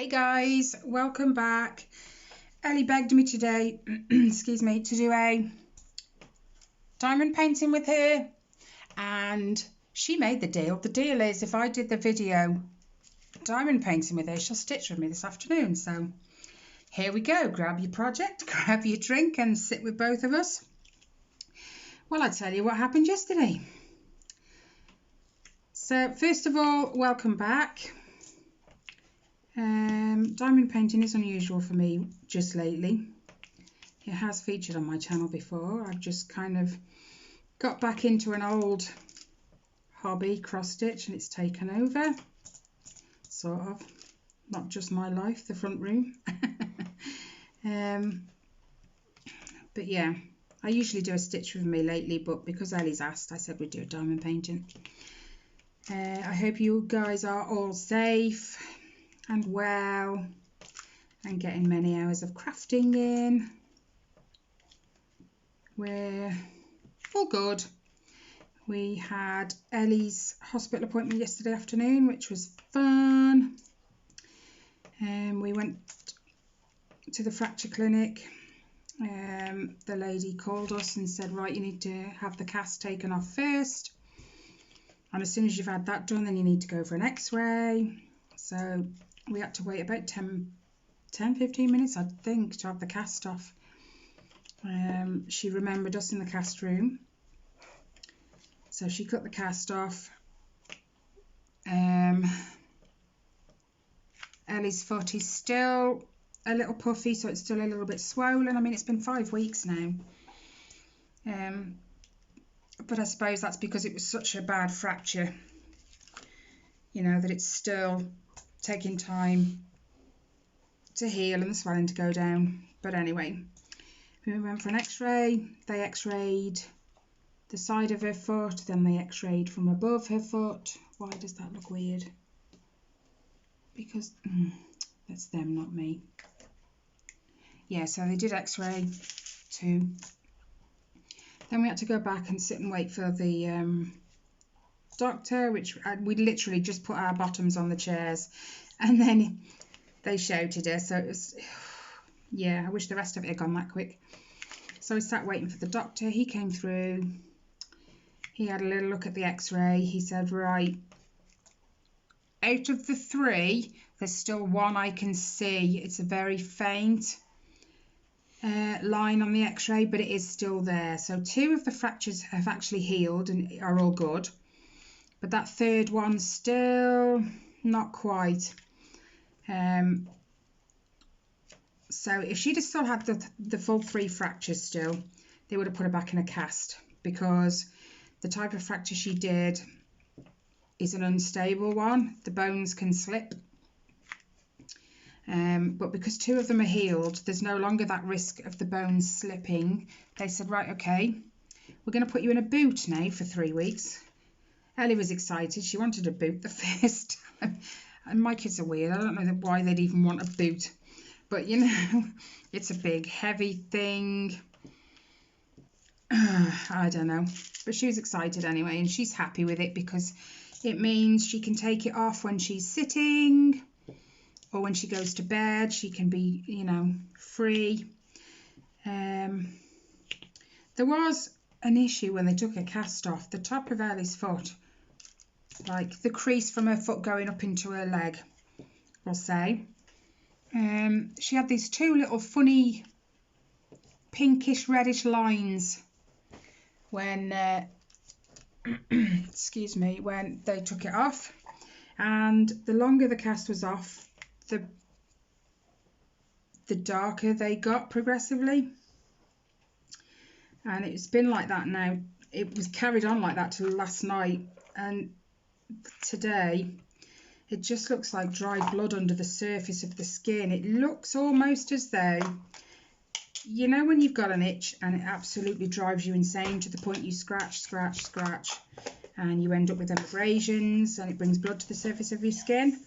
Hey guys, welcome back. Ellie begged me today, excuse me, to do a diamond painting with her, and she made the deal. The deal is if I did the video diamond painting with her, she'll stitch with me this afternoon. So here we go. Grab your project, grab your drink and sit with both of us. Well, I'll tell you what happened yesterday. So first of all, welcome back. Diamond painting is unusual for me just lately. It has featured on my channel before. I've just kind of got back into an old hobby, cross stitch, and it's taken over, sort of. Not just my life, the front room. But yeah, I usually do a stitch with me lately, but because Ellie's asked, I said we'd do a diamond painting. I hope you guys are all safe and well and getting many hours of crafting in. We're all good. We had Ellie's hospital appointment yesterday afternoon, which was fun. We went to the fracture clinic. The lady called us and said, right, you need to have the cast taken off first, and as soon as you've had that done, then you need to go for an x-ray. So we had to wait about 10-15 minutes, I think, to have the cast off. She remembered us in the cast room, so she cut the cast off. Ellie's foot is still a little puffy, so it's still a little bit swollen. I mean, it's been 5 weeks now. But I suppose that's because it was such a bad fracture, you know, that it's still taking time to heal and the swelling to go down. But anyway, we went for an x-ray. They x-rayed the side of her foot, then they x-rayed from above her foot. Why does that look weird? Because that's them, not me. Yeah, so they did x-ray too. Then we had to go back and sit and wait for the doctor, which we literally just put our bottoms on the chairs, and then they shouted us. So it was, yeah, I wish the rest of it had gone that quick. So we sat waiting for the doctor. He came through. He had a little look at the x-ray. He said, right, out of the 3, there's still one I can see. It's a very faint line on the x-ray, but it is still there. So 2 of the fractures have actually healed and are all good, but that 3rd one still not quite. So if she'd have still had the full 3 fractures still, they would have put her back in a cast, because the type of fracture she did is an unstable one. The bones can slip. But because 2 of them are healed, there's no longer that risk of the bones slipping. They said, right, okay, we're going to put you in a boot now for 3 weeks. Ellie was excited. She wanted a boot the first time. And my kids are weird. I don't know why they'd even want a boot. But, you know, it's a big, heavy thing. I don't know. But she was excited anyway, and she's happy with it because it means she can take it off when she's sitting, or when she goes to bed, she can be, you know, free. There was an issue when they took her cast off. The top of Ellie's foot, like the crease from her foot going up into her leg, we'll say. She had these 2 little funny pinkish reddish lines when, excuse me, when they took it off. And the longer the cast was off, the darker they got progressively, and it's been like that now. It was carried on like that till last night, and today it just looks like dry blood under the surface of the skin. It looks almost as though, you know, when you've got an itch and it absolutely drives you insane to the point you scratch and you end up with abrasions and it brings blood to the surface of your skin.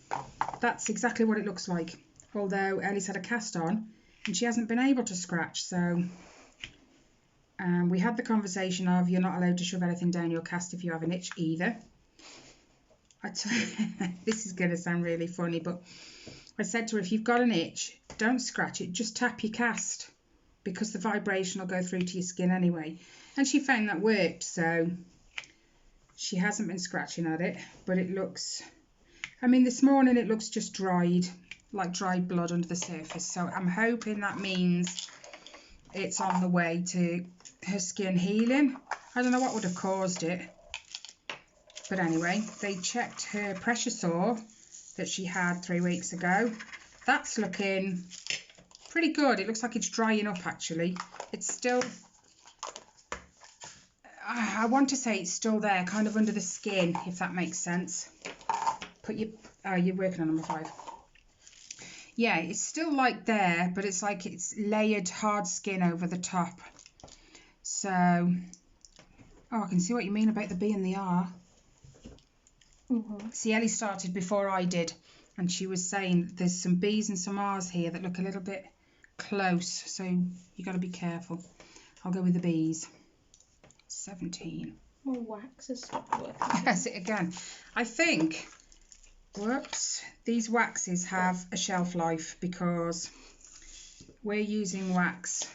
That's exactly what it looks like, although Ellie's had a cast on and she hasn't been able to scratch. So we had the conversation of, you're not allowed to shove anything down your cast if you have an itch either. This is going to sound really funny, but I said to her, if you've got an itch, don't scratch it, just tap your cast, because the vibration will go through to your skin anyway. And she found that worked, so she hasn't been scratching at it, but it looks, I mean, this morning it looks just dried, like dried blood under the surface. So I'm hoping that means it's on the way to her skin healing. I don't know what would have caused it. But anyway, they checked her pressure sore that she had 3 weeks ago. That's looking pretty good. It looks like it's drying up actually. It's still, I want to say it's still there, kind of under the skin, if that makes sense. Put your, oh, you're working on number 5. Yeah, it's still like there, but it's like it's layered hard skin over the top. So, oh, I can see what you mean about the B and the R. See, Ellie started before I did, and she was saying there's some B's and some R's here that look a little bit close, so you got to be careful. I'll go with the B's. 17. My wax has stopped working. That's it again. I think, whoops, these waxes have a shelf life because we're using wax.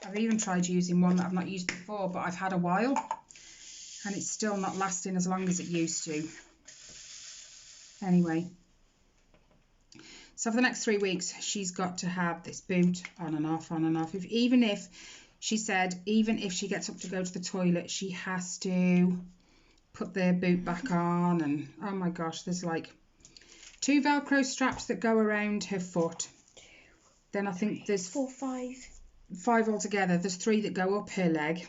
I've even tried using one that I've not used before, but I've had a while, and it's still not lasting as long as it used to. Anyway, so for the next 3 weeks, she's got to have this boot on and off, on and off. Even if, she said, even if she gets up to go to the toilet, she has to put the boot back on. And oh my gosh, there's like 2 Velcro straps that go around her foot. Then I think there's 4, 5. 5 altogether. There's 3 that go up her leg.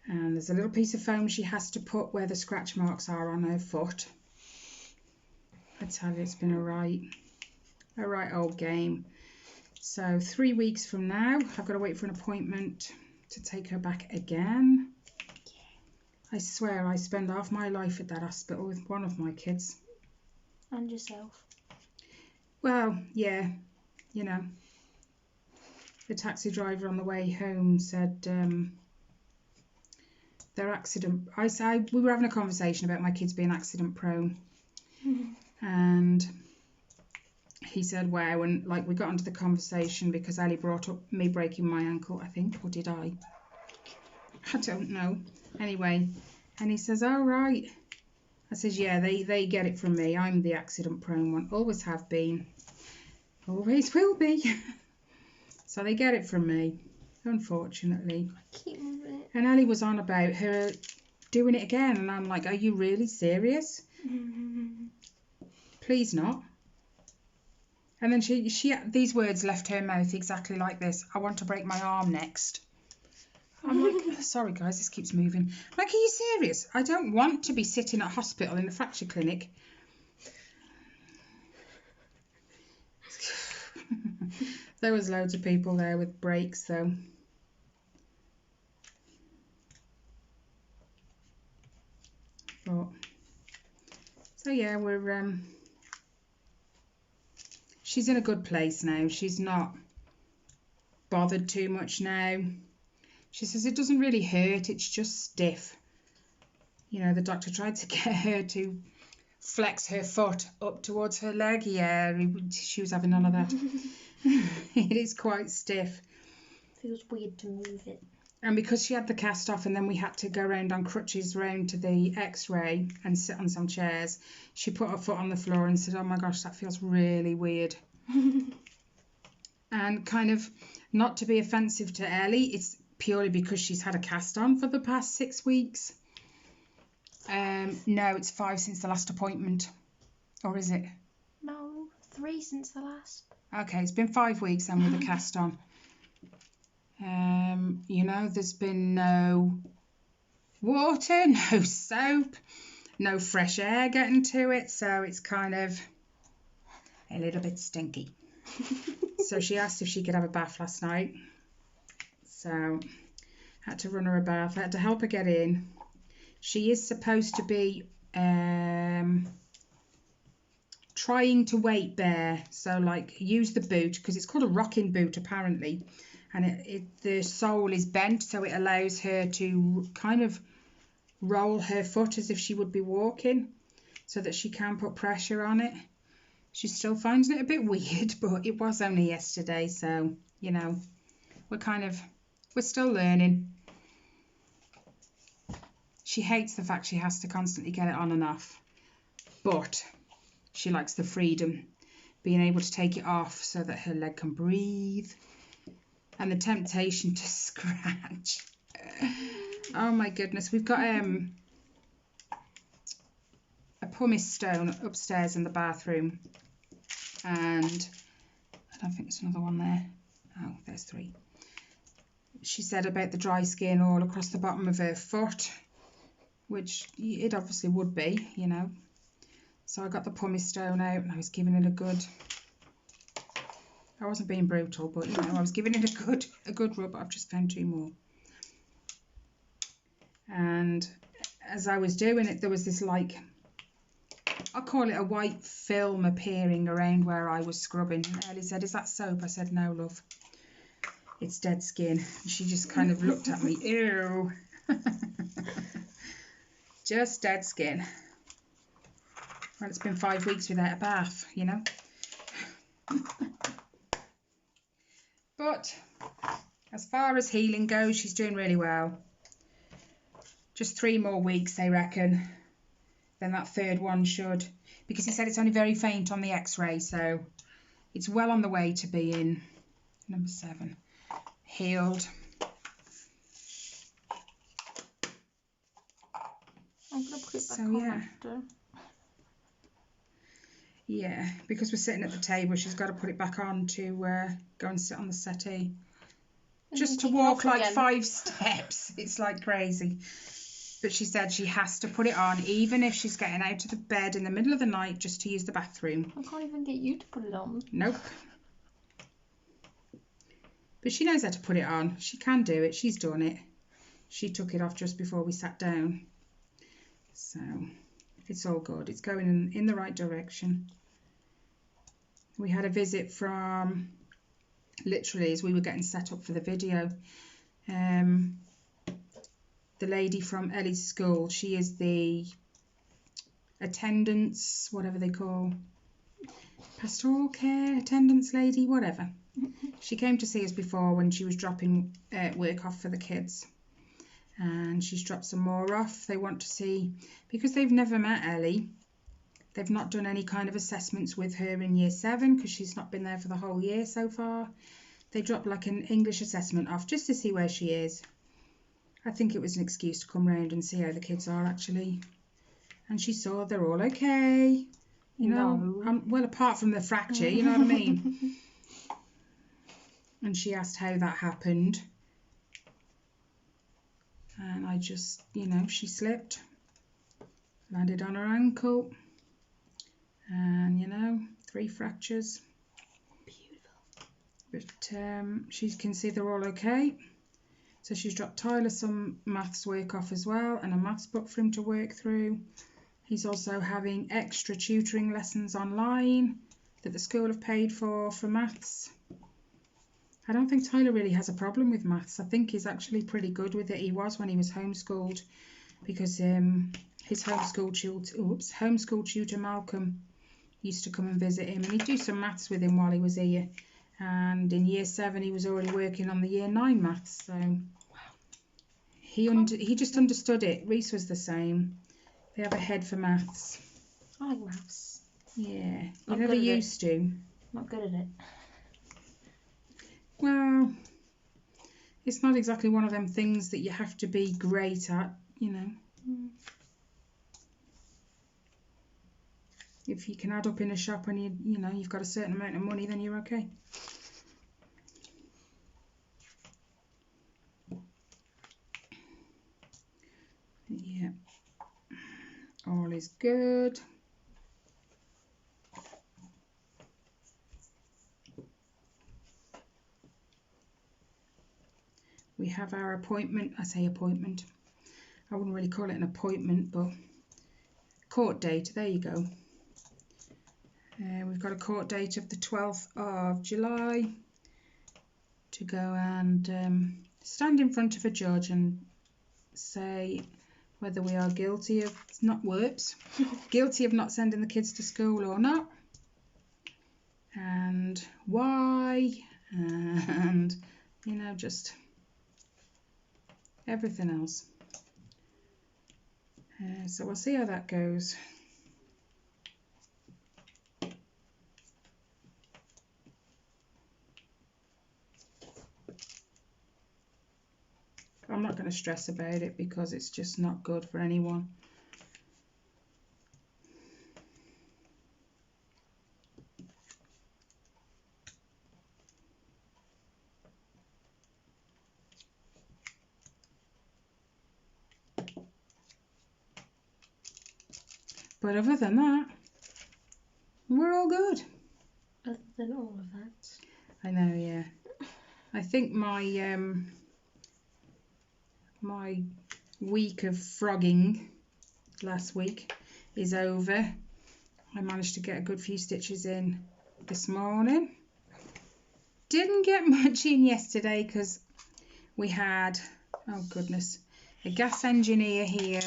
And there's a little piece of foam she has to put where the scratch marks are on her foot. I tell you, it's been a right old game. So 3 weeks from now, I've got to wait for an appointment to take her back again. I swear I spend half my life at that hospital with one of my kids. And yourself. Well, yeah, you know. The taxi driver on the way home said they're accident. We were having a conversation about my kids being accident prone. And he said, wow, and like we got into the conversation because Ellie brought up me breaking my ankle, I think, or did I? I don't know. Anyway, and he says, oh, right. I says, yeah, they get it from me. I'm the accident prone one. Always have been. Always will be. So they get it from me, unfortunately. I keep moving it. And Ellie was on about her doing it again. And I'm like, are you really serious? Please not. And then she these words left her mouth exactly like this. I want to break my arm next. I'm like, sorry guys, this keeps moving. I'm like, are you serious? I don't want to be sitting at hospital in a fracture clinic. There was loads of people there with breaks though. But, so yeah, we're she's in a good place now. She's not bothered too much now. She says it doesn't really hurt, it's just stiff. You know, the doctor tried to get her to flex her foot up towards her leg. Yeah, she was having none of that. It is quite stiff. Feels weird to move it. And because she had the cast off and then we had to go round on crutches round to the x-ray and sit on some chairs, she put her foot on the floor and said, oh my gosh, that feels really weird. And kind of, not to be offensive to Ellie, it's purely because she's had a cast on for the past 6 weeks. No, it's 5 since the last appointment. Or is it? No, 3 since the last. Okay, it's been 5 weeks then with a cast on. You know, there's been no water, no soap, no fresh air getting to it, so it's kind of a little bit stinky. So she asked if she could have a bath last night. So I had to run her a bath. I had to help her get in. She is supposed to be trying to weight bear, so like use the boot, because it's called a rocking boot apparently, and the sole is bent so it allows her to kind of roll her foot as if she would be walking, so that she can put pressure on it. She's still finding it a bit weird, but it was only yesterday, so, you know, we're still learning. She hates the fact she has to constantly get it on and off, but she likes the freedom, being able to take it off so that her leg can breathe, and the temptation to scratch. Oh my goodness, we've got a pumice stone upstairs in the bathroom, and I don't think there's another one there. Oh, there's 3. She said about the dry skin all across the bottom of her foot, which it obviously would be, you know. So I got the pumice stone out and I was giving it a good, I wasn't being brutal, but you know, I was giving it a good rub. I've just found 2 more. And as I was doing it, there was this, like, I'll call it a white film appearing around where I was scrubbing. And Ellie said, "Is that soap?" I said, "No, love. It's dead skin." And she just kind of looked at me. Ew. Just dead skin. Well, it's been 5 weeks without a bath, you know. But as far as healing goes, she's doing really well. Just 3 more weeks, they reckon. Then that 3rd one should, because he said it's only very faint on the x-ray, so it's well on the way to being, number 7, healed. I'm going to put it back on after. Yeah, because we're sitting at the table, she's got to put it back on to go and sit on the settee. Just to walk like 5 steps. It's like crazy. But she said she has to put it on, even if she's getting out of the bed in the middle of the night just to use the bathroom. I can't even get you to put it on. Nope. But she knows how to put it on. She can do it. She's done it. She took it off just before we sat down. So it's all good. It's going in the right direction. We had a visit from, literally as we were getting set up for the video, the lady from Ellie's school. She is the attendance, whatever they call, pastoral care attendance lady, whatever. She came to see us before when she was dropping work off for the kids, and she's dropped some more off. They want to see, because they've never met Ellie, they've not done any kind of assessments with her in year 7 because she's not been there for the whole year so far. They dropped like an English assessment off just to see where she is. I think it was an excuse to come round and see how the kids are actually. And she saw they're all okay. You know, No. well, apart from the fracture, you know what I mean? And she asked how that happened. And I just, you know, she slipped, landed on her ankle, and, you know, 3 fractures. Beautiful. But she can see they're all okay. So she's dropped Tyler some maths work off as well, and a maths book for him to work through. He's also having extra tutoring lessons online that the school have paid for maths. I don't think Tyler really has a problem with maths. I think he's actually pretty good with it. He was when he was homeschooled, because his homeschool tutor Malcolm used to come and visit him, and he'd do some maths with him while he was here. And in year 7 he was already working on the year 9 maths, so he just understood it. Reese was the same. They have a head for maths. I like maths. Yeah, you never used to. Not good at it. Well, it's not exactly one of them things that you have to be great at, you know. If you can add up in a shop and you know you've got a certain amount of money, then you're okay. Yeah, all is good. We have our appointment. I say appointment. I wouldn't really call it an appointment, but court date. There you go. We've got a court date of the 12th of July to go and stand in front of a judge and say whether we are guilty of not sending the kids to school or not. and why, and you know, just everything else. So we'll see how that goes. I'm not going to stress about it because it's just not good for anyone. But other than that, we're all good. Other than all of that. I know, yeah. I think my my week of frogging last week is over. I managed to get a good few stitches in this morning. Didn't get much in yesterday because we had, oh goodness, a gas engineer here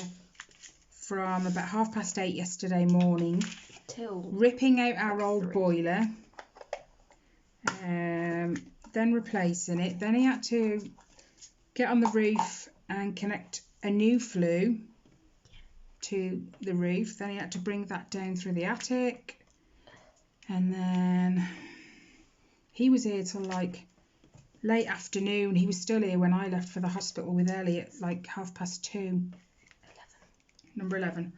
from about 8:30 yesterday morning, Till ripping out our old boiler, then replacing it. Then he had to get on the roof and connect a new flue to the roof. Then he had to bring that down through the attic, and then he was here till like late afternoon. He was still here when I left for the hospital with Ellie at like 2:30. Number 11.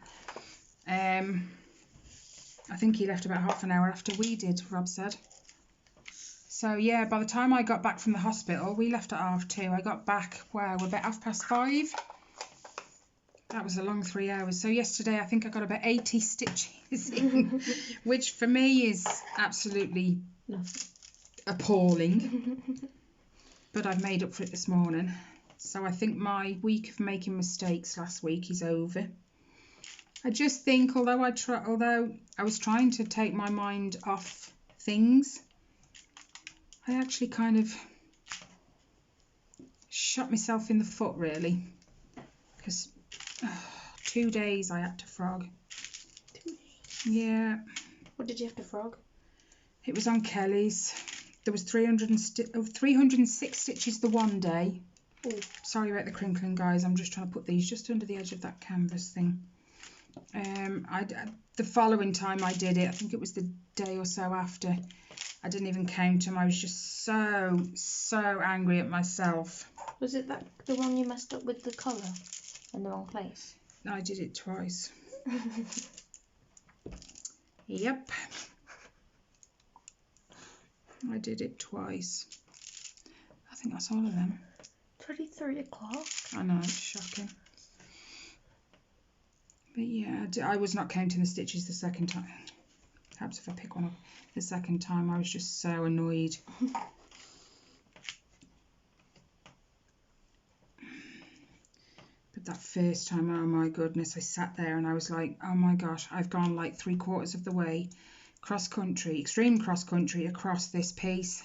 I think he left about half an hour after we did, Rob said. So yeah, by the time I got back from the hospital, we left at 2:30. I got back, wow, about 5:30. That was a long 3 hours. So yesterday I think I got about 80 stitches in, which for me is absolutely appalling. But I've made up for it this morning. So I think my week of making mistakes last week is over. I just think, although I was trying to take my mind off things, I actually kind of shot myself in the foot, really, because 2 days I had to frog. 2 days? Yeah. What did you have to frog? It was on Kelly's. There was 306 stitches the one day. Ooh. Sorry about the crinkling, guys. I'm just trying to put these just under the edge of that canvas thing. The following time I did it, I think it was the day or so after, I didn't even count them. I was just so angry at myself. Was it the one you messed up with the colour in the wrong place? I did it twice. Yep. I did it twice. I think that's all of them. 23 o'clock. I know, it's shocking. But yeah, I was not counting the stitches the second time. Perhaps if I pick one up the second time, I was just so annoyed. But that first time, oh my goodness, I sat there and I was like, oh my gosh, I've gone like 3/4 of the way cross country, extreme cross country across this piece.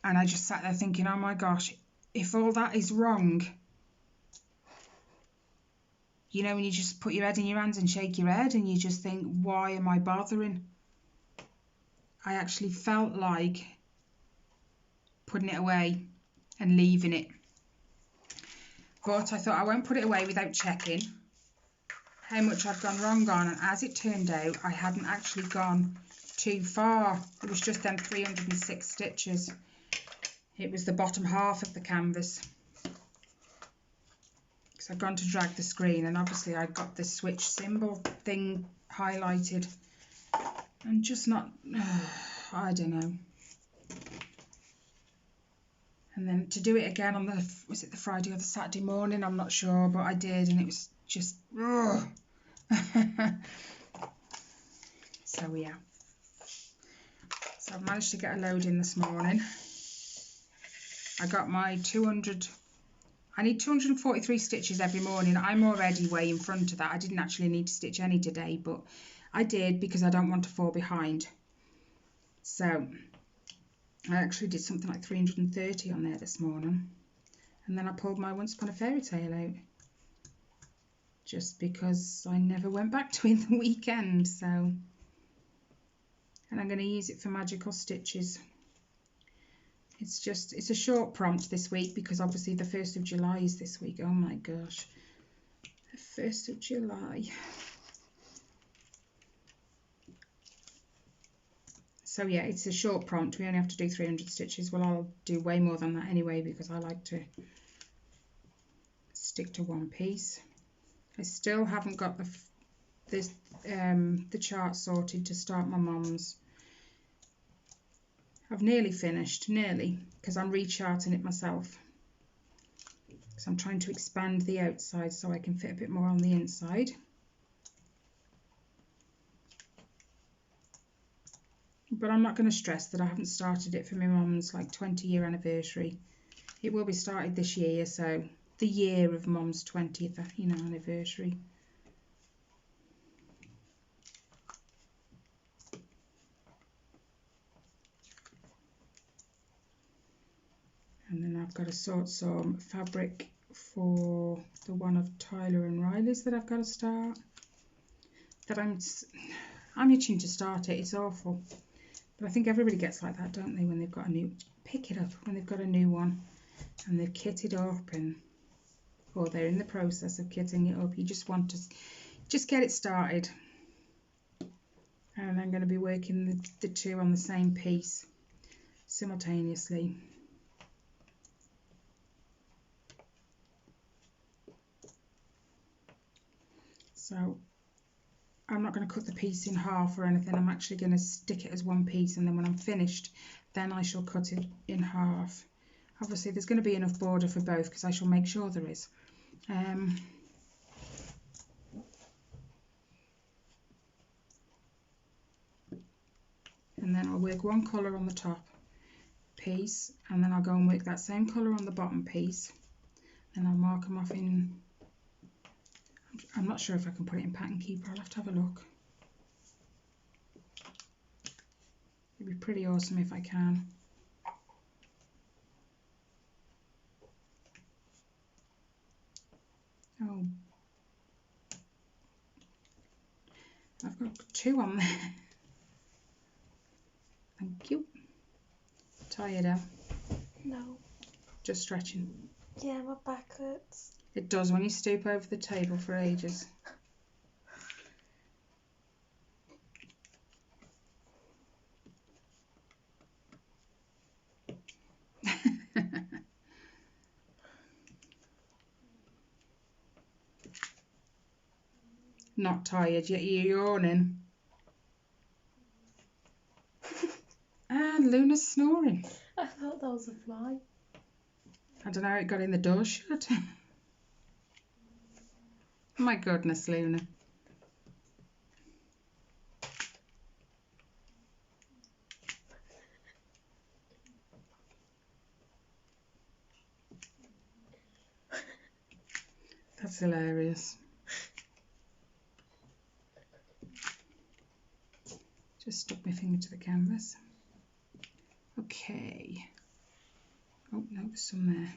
And I just sat there thinking, oh my gosh, if all that is wrong, you know, when you just put your head in your hands and shake your head and you just think, why am I bothering? I actually felt like putting it away and leaving it. But I thought I won't put it away without checking how much I've gone wrong on. And as it turned out, I hadn't actually gone too far. It was just them 306 stitches. It was the bottom half of the canvas. So I've gone to drag the screen and obviously I got this switch symbol thing highlighted and just not, I don't know. And then to do it again on was it the Friday or the Saturday morning? I'm not sure, but I did and it was just, so yeah. So I've managed to get a load in this morning. I got my 200, I need 243 stitches every morning. I'm already way in front of that. I didn't actually need to stitch any today, but I did because I don't want to fall behind. So I actually did something like 330 on there this morning. And then I pulled my Once Upon a Fairy Tale out. Just because I never went back to it the weekend, so and I'm going to use it for magical stitches. It's a short prompt this week because obviously the 1st of July is this week. Oh my gosh, the 1st of July. So yeah, it's a short prompt. We only have to do 300 stitches. Well, I'll do way more than that anyway because I like to stick to one piece. I still haven't got the chart sorted to start my mum's. I've nearly finished, because I'm recharting it myself. So I'm trying to expand the outside so I can fit a bit more on the inside. But I'm not going to stress that I haven't started it for my mum's like 20-year anniversary. It will be started this year, so the year of mum's 20th, anniversary. And then I've got to sort some fabric for the one of Tyler and Riley's that I've got to start. That I'm itching to start it. It's awful. But I think everybody gets like that, don't they, when they've got a new... Pick it up when they've got a new one and they've kitted up or they're in the process of kitting it up. You just want to just get it started. And I'm going to be working the two on the same piece simultaneously. So I'm not going to cut the piece in half or anything. I'm actually going to stick it as one piece, and then when I'm finished, then I shall cut it in half. Obviously there's going to be enough border for both because I shall make sure there is. And then I'll work one colour on the top piece, and then I'll go and work that same colour on the bottom piece, and I'll mark them off in... I'm not sure if I can put it in Pattern Keeper. I'll have to have a look. It'd be pretty awesome if I can. Oh, I've got two on there. Thank you. Tired out? No. Just stretching. Yeah, my back hurts. It does when you stoop over the table for ages. Not tired yet, you're yawning. And Luna's snoring. I thought that was a fly. I don't know how it got in the door shut. My goodness, Luna. That's hilarious. Just stuck my finger to the canvas. Okay. Oh, no, there's some there.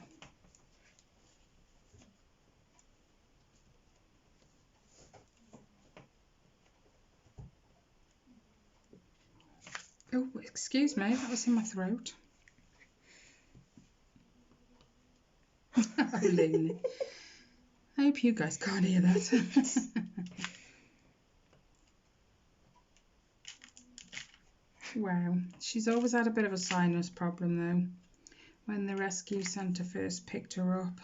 Oh, excuse me, that was in my throat. Oh, Luna. I hope you guys can't hear that. Wow, she's always had a bit of a sinus problem though. When the rescue centre first picked her up,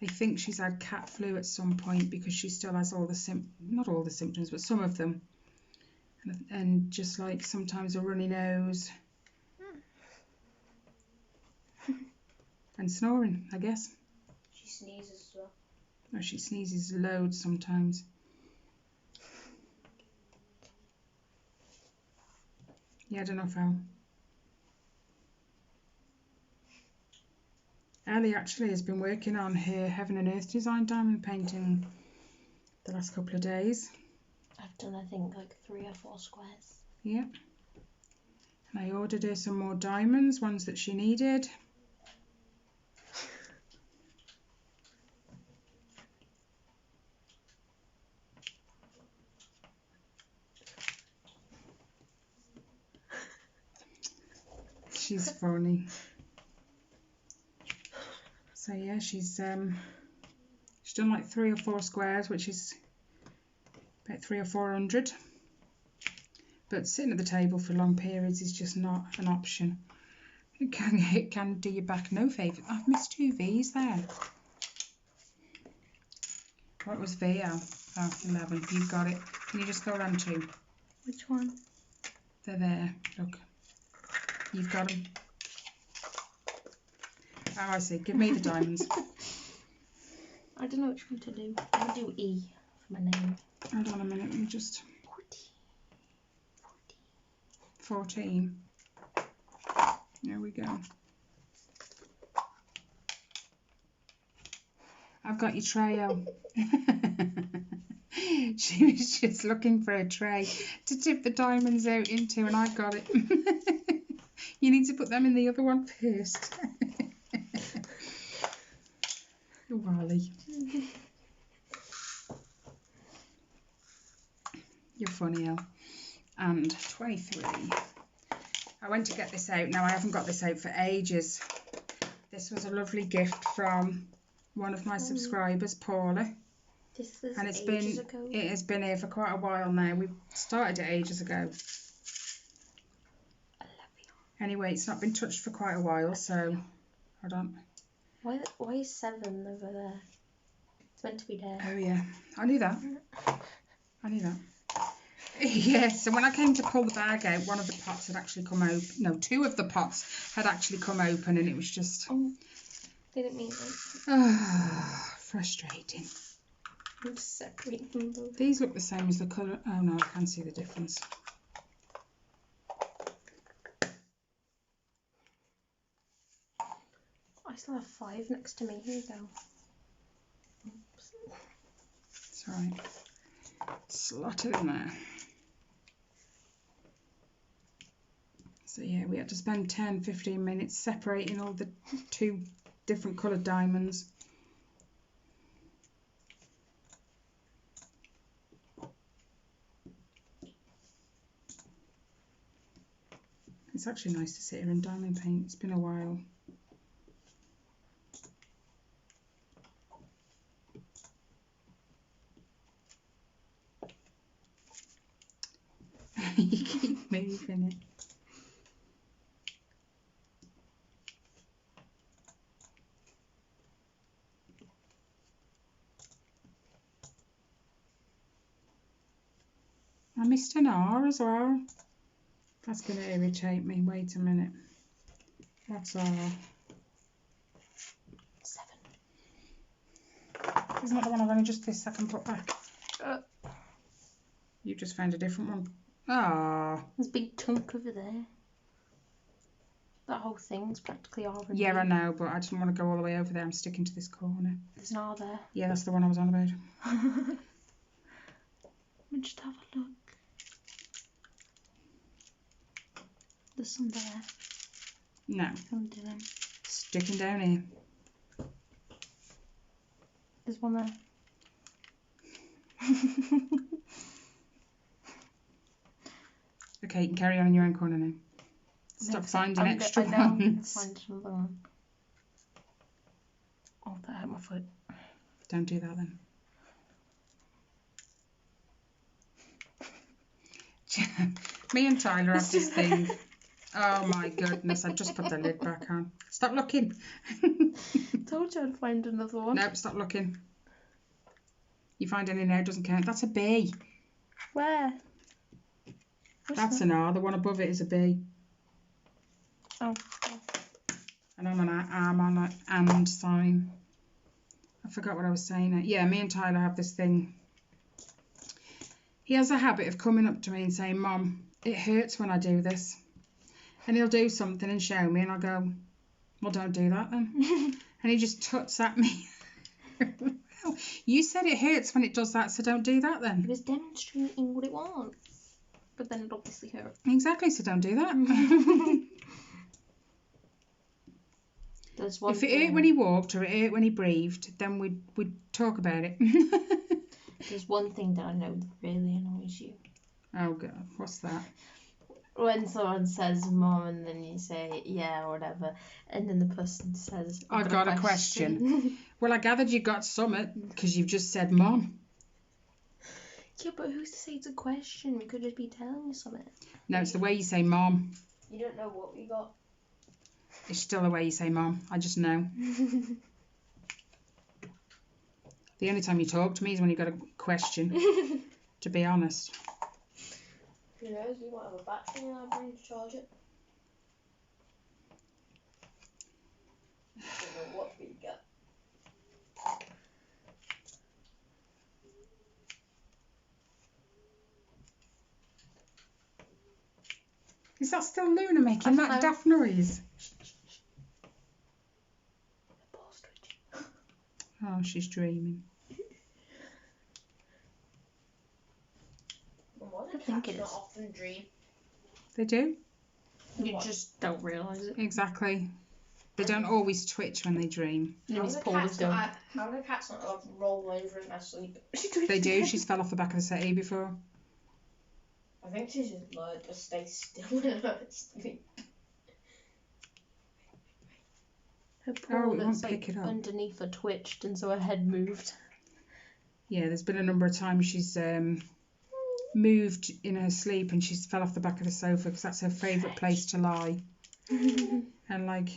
they think she's had cat flu at some point because she still has all the not all the symptoms, but some of them. And just like sometimes a runny nose and snoring, I guess. She sneezes as well. Oh, she sneezes loads sometimes. Yeah, I don't know, Phil. Ellie actually has been working on her Heaven and Earth design diamond painting the last couple of days. I've done, I think, like 3 or 4 squares. Yeah. And I ordered her some more diamonds, ones that she needed. She's funny. So yeah, she's done like 3 or 4 squares, which is about 300 or 400. But sitting at the table for long periods is just not an option. It can do your back no favour. I've missed 2 V's there. What was V? Oh, 11. You've got it. Can you just go around 2? Which one? They're there. Look. You've got them. Oh, I see. Give me the diamonds. I don't know which one to do. I'm going to do E for my name. Hold on a minute. Let me just... 14. There we go. I've got your tray out. She was just looking for a tray to tip the diamonds out into, and I got it. You need to put them in the other one first. Wally. You're funny, Elle. And 23. I went to get this out. Now, I haven't got this out for ages. This was a lovely gift from one of my subscribers, Paula. This was and ages ago. It has been here for quite a while now. We started it ages ago. I love you. Anyway, it's not been touched for quite a while, so hold on. Why is 7 over there? It's meant to be there. Oh yeah, I knew that. Yeah, so when I came to pull the bag out, one of the pots had actually come open. No, 2 of the pots had actually come open, and it was just... Oh, didn't mean that. Frustrating. I'm just separating them both. These look the same as the colour. Oh no, I can see the difference. I still have 5 next to me. Here you go. Oops. It's alright. Slot it in there. So yeah, we had to spend 10-15 minutes separating all the 2 different coloured diamonds. It's actually nice to sit here and diamond paint. It's been a while. You keep moving it. I missed an R as well. That's going to irritate me. Wait a minute. What's R? 7. Isn't that the one I've only just this second put back? You just found a different one. Ah. There's a big chunk over there. That whole thing's practically R and Yeah, I know, but I didn't want to go all the way over there. I'm sticking to this corner. There's an R there. Yeah, that's the one I was on about. Let me just have a look. There's some there. No. I'll do them. Sticking down here. There's one there. Okay, you can carry on in your own corner now. Stop finding extra ones. I'm going to find another one. Oh, that hurt my foot. Don't do that then. Me and Tyler have this thing. Oh my goodness, I just put the lid back on. Stop looking. Told you I'd find another one. Nope, stop looking. You find any now, it doesn't count. That's a B. Where? That's an R. The one above it is a B. Oh. And I'm on an and sign. I forgot what I was saying. Yeah, me and Tyler have this thing. He has a habit of coming up to me and saying, Mom, it hurts when I do this. And he'll do something and show me, and I'll go, well, don't do that then. And he just tuts at me. Well, you said it hurts when it does that, so don't do that then. He was demonstrating what it was. But then it obviously hurt. Exactly, so don't do that. There's one if it hurt when he walked or it hurt when he breathed, then we'd talk about it. There's one thing that I know that really annoys you. Oh God, what's that? when someone says mum and then you say yeah or whatever, and then the person says I've got a question. Well, I gathered you got something because you've just said mum. Yeah, but who's to say it's a question? We could just be telling you something. No, it's the way you say mum. You don't know what we got. It's still the way you say mum. I just know. The only time you talk to me is when you've got a question, to be honest. Who knows? We might have a battery in our brain to charge it. I don't know what we get. Is that still Luna making that daft noise? Oh, she's dreaming. I think it is. Often dream. They do? You just don't realise it. Exactly. They don't always twitch when they dream. How do cats not like roll over in their sleep? They do. She's fell off the back of the settee before. I think she just learned to stay still in her sleep. Her paw that's like underneath her twitched and so her head moved. Yeah, there's been a number of times she's moved in her sleep and she's fell off the back of the sofa because that's her favourite place to lie. And like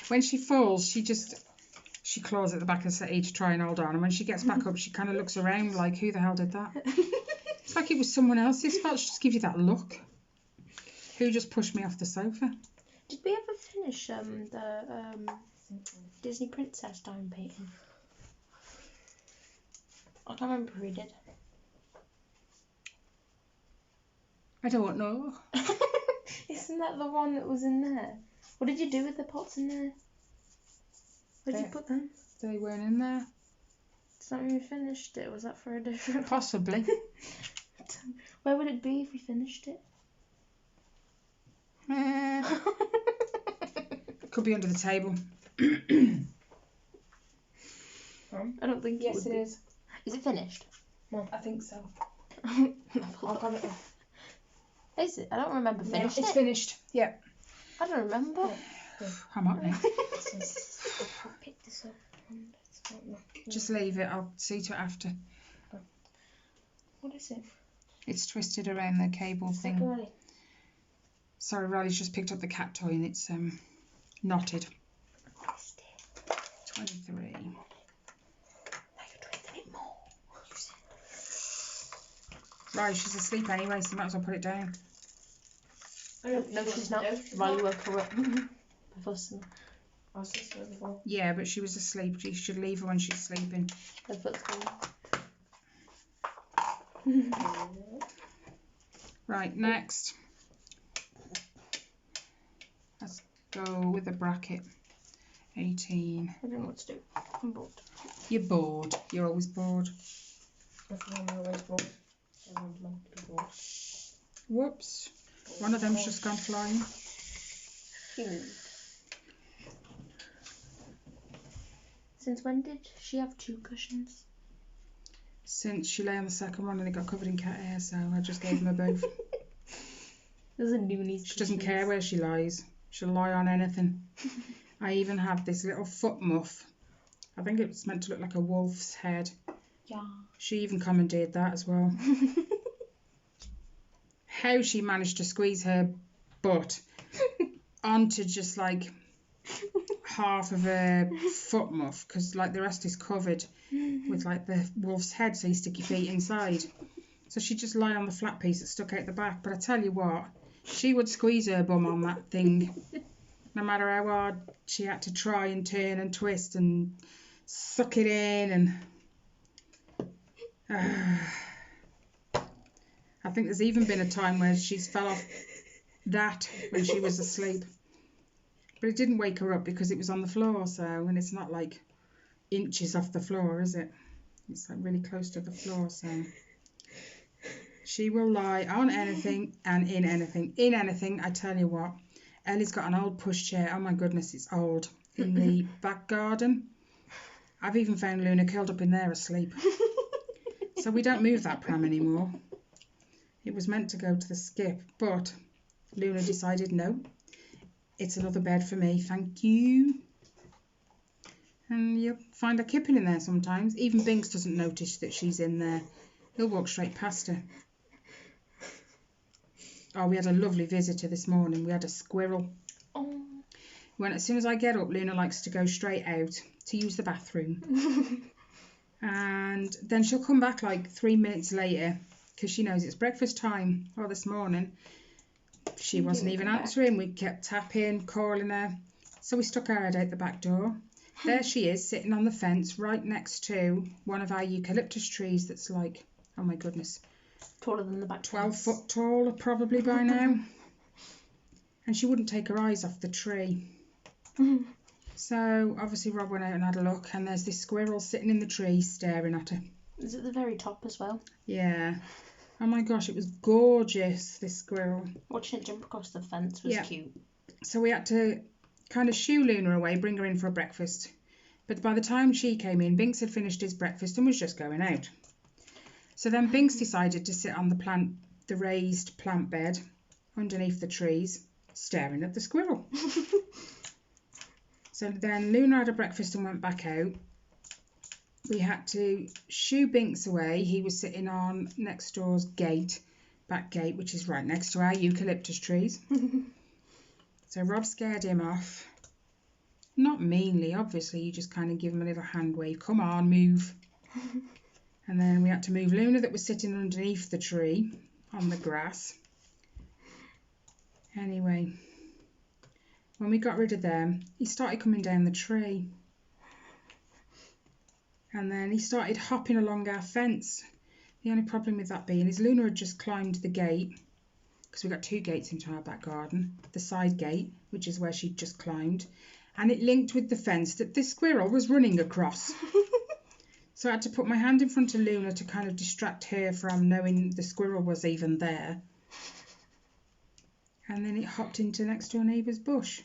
when she falls, she claws at the back of the settee to try and hold on, and when she gets back up she kind of looks around like, who the hell did that? It's like it was someone else's fault. She just gives you that look. Who just pushed me off the sofa? Did we ever finish the Disney Princess down painting? I can't remember who we did. I don't know. Isn't that the one that was in there? What did you do with the pots in there? Where did you put them? They weren't in there. Is that when we finished it? Was that for a different... Possibly. Where would it be if we finished it? Could be under the table. I don't think yes, it is. Is it finished? Well, I think so. I've got it. Is it? I don't remember finishing it. It's finished. Yeah. I don't remember. I'm up now. Pick this up. Just leave it. I'll see to it after. What is it? It's twisted around the cable thing. Riley. Sorry, Riley's just picked up the cat toy and it's knotted. 23. Now you're twisting it more. Right, she's asleep anyway, so you might as well put it down. No, she's not. Riley woke her up. By fussing. I was just before. Yeah, but she was asleep. You should leave her when she's sleeping. Right, next. Let's go with the bracket. 18. I don't know what to do. I'm bored. You're bored. You're always bored. I'm always bored. Everyone's meant to be bored. Whoops. One of them's just gone flying. She moved. Since when did she have 2 cushions? Since she lay on the second one and it got covered in cat hair, so I just gave them her both. Doesn't do any. She doesn't care where she lies. She'll lie on anything. I even have this little foot muff. I think it's meant to look like a wolf's head. Yeah. She even commandeered that as well. How she managed to squeeze her butt onto just like half of her foot muff, because like the rest is covered with like the wolf's head, so you stick your feet inside. So she'd just lie on the flat piece that stuck out the back. But I tell you what, she would squeeze her bum on that thing, no matter how hard she had to try and turn and twist and suck it in. And I think there's even been a time where she's fell off that when she was asleep. But it didn't wake her up because it was on the floor, so, and it's not like inches off the floor, is it? It's like really close to the floor, so. She will lie on anything and in anything. In anything, I tell you what. Ellie's got an old pushchair. Oh my goodness, it's old. In the back garden. I've even found Luna curled up in there asleep. So we don't move that pram anymore. It was meant to go to the skip, but Luna decided, no, it's another bed for me, thank you. And you'll find her kipping in there sometimes. Even Binks doesn't notice that she's in there. He'll walk straight past her. Oh, we had a lovely visitor this morning. We had a squirrel. Oh. As soon as I get up, Luna likes to go straight out to use the bathroom. And then she'll come back like 3 minutes later because she knows it's breakfast time. Well, this morning she wasn't even answering. We kept tapping, calling her. So we stuck our head out the back door. There she is, sitting on the fence right next to one of our eucalyptus trees that's like, oh my goodness, taller than the back 12 fence. foot tall probably by now. And she wouldn't take her eyes off the tree. So obviously Rob went out and had a look, and there's this squirrel sitting in the tree staring at her. Is it the very top as well? Yeah. Oh my gosh, it was gorgeous, this squirrel. Watching it jump across the fence was cute. So we had to kind of shoo Luna away, bring her in for a breakfast. But by the time she came in, Binks had finished his breakfast and was just going out. So then Binks decided to sit on the raised plant bed underneath the trees, staring at the squirrel. So then Luna had a breakfast and went back out. We had to shoo Binks away. He was sitting on next door's back gate, which is right next to our eucalyptus trees. So Rob scared him off. Not meanly, obviously. You just kind of give him a little hand wave. Come on, move. And then we had to move Luna that was sitting underneath the tree on the grass. Anyway, when we got rid of them, he started coming down the tree. And then he started hopping along our fence. The only problem with that being is Luna had just climbed the gate, because we've got 2 gates into our back garden. The side gate, which is where she'd just climbed, and it linked with the fence that this squirrel was running across. So I had to put my hand in front of Luna to kind of distract her from knowing the squirrel was even there. And then it hopped into next door neighbour's bush.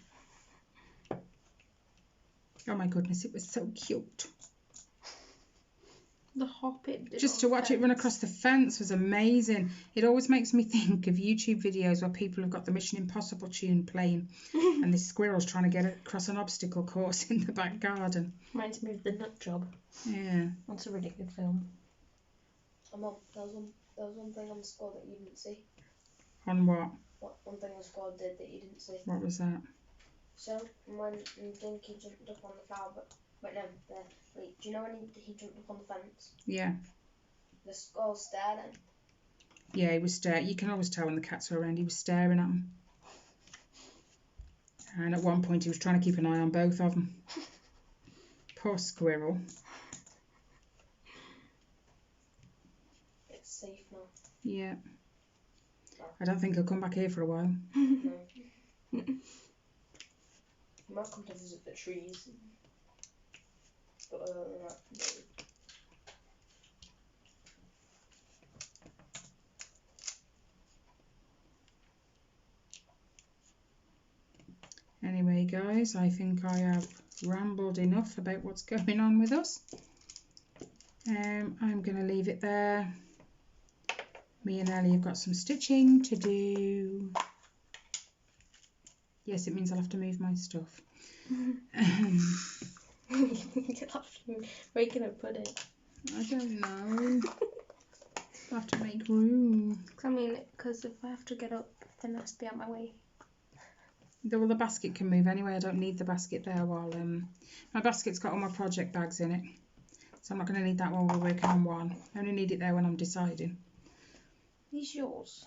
Oh my goodness, it was so cute. The hop it did. Just to watch it run across the fence was amazing. It always makes me think of YouTube videos where people have got the Mission Impossible tune playing and this squirrel's trying to get across an obstacle course in the back garden. Reminds me of The Nut Job. Yeah. That's a really good film. Mum, there was one thing on the score that you didn't see. On what? One thing the score did that you didn't see. What was that? So, when Dinky jumped up on the flower, do you know when he jumped up on the fence? Yeah. The squirrel stared at him. Yeah, he was staring. You can always tell when the cats are around. He was staring at them. And at one point he was trying to keep an eye on both of them. Poor squirrel. It's safe now. Yeah. I don't think he'll come back here for a while. No. He might come to visit the trees. But other than that, no. Anyway, guys, I think I have rambled enough about what's going on with us. I'm going to leave it there. Me and Ellie have got some stitching to do. Yes, it means I'll have to move my stuff. You'll have to make it and put it. I don't know. I'll have to make room. I mean, because if I have to get up, then it has to be out my way. Well, the basket can move anyway. I don't need the basket there while my basket's got all my project bags in it, so I'm not going to need that while we're working on one. I only need it there when I'm deciding. These yours?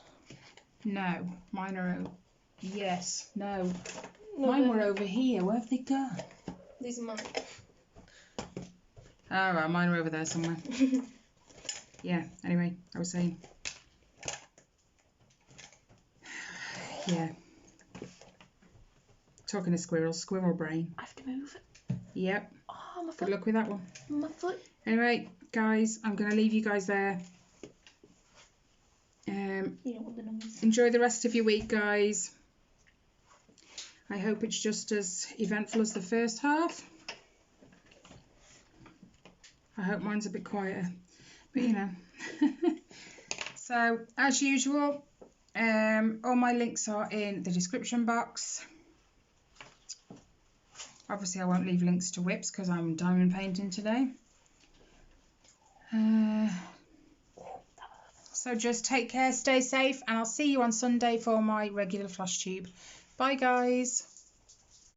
No, mine are over. Yes, no. No, Mine were over here. Where have they gone? These are mine. Oh, right, mine are over there somewhere. Yeah, anyway, I was saying. Yeah. Talking to squirrels, squirrel brain. I have to move. Yep. Oh, my foot. Good luck with that one. My foot. Anyway, guys, I'm going to leave you guys there. You don't want the noise. Enjoy the rest of your week, guys. I hope it's just as eventful as the first half. I hope mine's a bit quieter, but you know. So, as usual, All my links are in the description box. Obviously I won't leave links to whips because I'm diamond painting today. So just take care, stay safe, and I'll see you on Sunday for my regular floss tube. Bye guys.